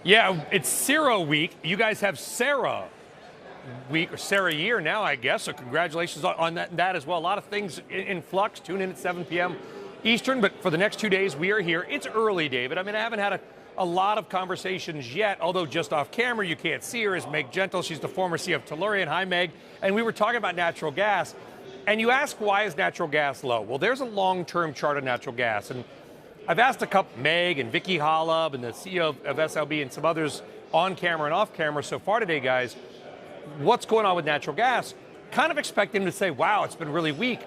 Yeah, it's Sarah week. You guys have Sarah week, or Sarah year now, I guess. So congratulations on that as well. A lot of things in flux. Tune in at 7 p.m. Eastern. But for the next 2 days, we are here. It's early, David. I mean, I haven't had a lot of conversations yet, although just off camera, you can't see her, is Meg Gentle. She's the former CEO of Tellurian. Hi, Meg. And we were talking about natural gas. And you ask, why is natural gas low? Well, there's a long-term chart of natural gas. And I've asked a couple, Meg and Vicky Hollub and the CEO of SLB and some others on camera and off camera so far today, guys, what's going on with natural gas? Kind of expecting them to say, wow, it's been really weak.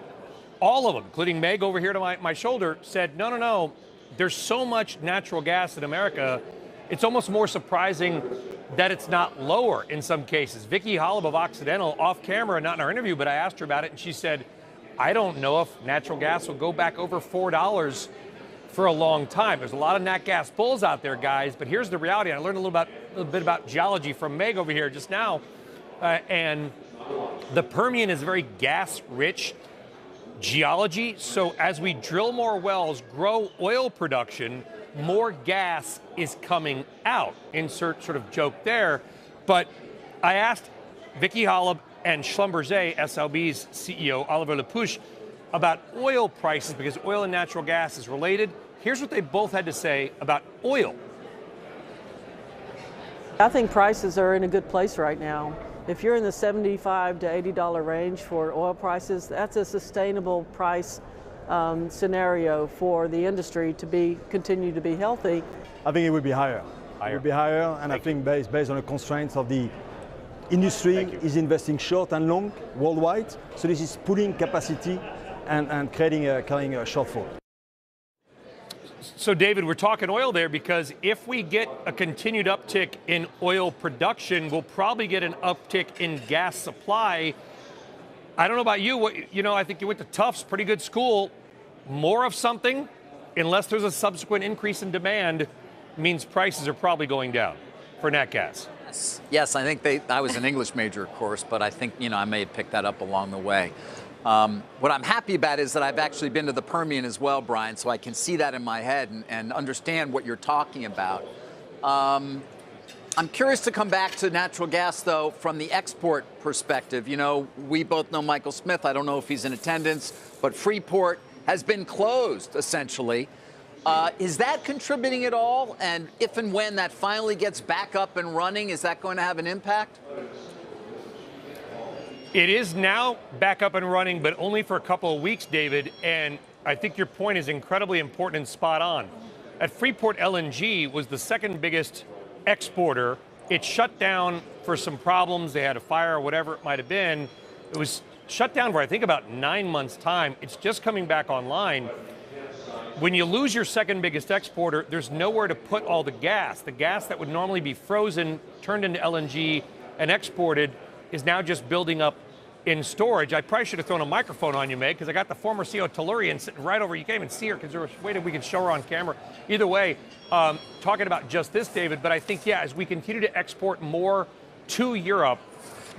All of them, including Meg over here to my shoulder, said, no. There's so much natural gas in America, it's almost more surprising that it's not lower in some cases. Vicky Hollub of Occidental, off camera, not in our interview, but I asked her about it, and she said, I don't know if natural gas will go back over $4 for a long time. There's a lot of nat gas bulls out there, guys, but here's the reality. I learned a little bit about geology from Meg over here just now, and the Permian is very gas-rich geology. So as we drill more wells, grow oil production, more gas is coming out. Insert sort of joke there. But I asked Vicky Hollub and Schlumberger, SLB's CEO, Oliver Lepouche, about oil prices, because oil and natural gas is related. Here's what they both had to say about oil. I think prices are in a good place right now. If you're in the $75 to $80 range for oil prices, that's a sustainable price scenario for the industry to continue to be healthy. I think it would be higher. It would be higher, and I think based on the constraints of the industry is investing short and long worldwide. So this is pulling capacity and creating a shortfall. So, David, we're talking oil there because if we get a continued uptick in oil production, we'll probably get an uptick in gas supply. I don't know about you. I think you went to Tufts, pretty good school. More of something, unless there's a subsequent increase in demand, means prices are probably going down for nat gas. Yes, I think I was an English major, of course, but I think, I may have picked that up along the way. What I'm happy about is that I've actually been to the Permian as well, Brian, so I can see that in my head and understand what you're talking about. I'm curious to come back to natural gas, though, from the export perspective. We both know Michael Smith. I don't know if he's in attendance, but Freeport has been closed, essentially. Is that contributing at all? And if and when that finally gets back up and running, is that going to have an impact? It is now back up and running, but only for a couple of weeks, David. And I think your point is incredibly important and spot on. At Freeport, LNG was the second biggest exporter. It shut down for some problems. They had a fire or whatever it might have been. It was shut down for, I think, about 9 months' time. It's just coming back online. When you lose your second biggest exporter, there's nowhere to put all the gas. The gas that would normally be frozen, turned into LNG, and exported is now just building up in storage. I probably should have thrown a microphone on you, Meg, because I got the former CEO of Tellurian sitting right over. You can't even see her because there was a way that we could show her on camera. Either way, talking about just this, David, but I think, yeah, as we continue to export more to Europe,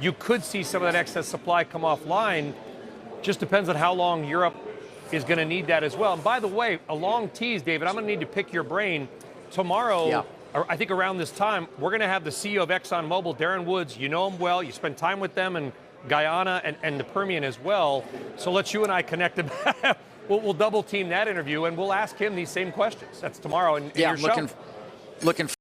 you could see some of that excess supply come offline. Just depends on how long Europe is going to need that as well. And by the way, a long tease, David, I'm going to need to pick your brain. Tomorrow, I think around this time, we're going to have the CEO of ExxonMobil, Darren Woods. You know him well. You spend time with them in Guyana and the Permian as well. So let's you and I connect. We'll double team that interview, and we'll ask him these same questions. That's tomorrow in your show. Looking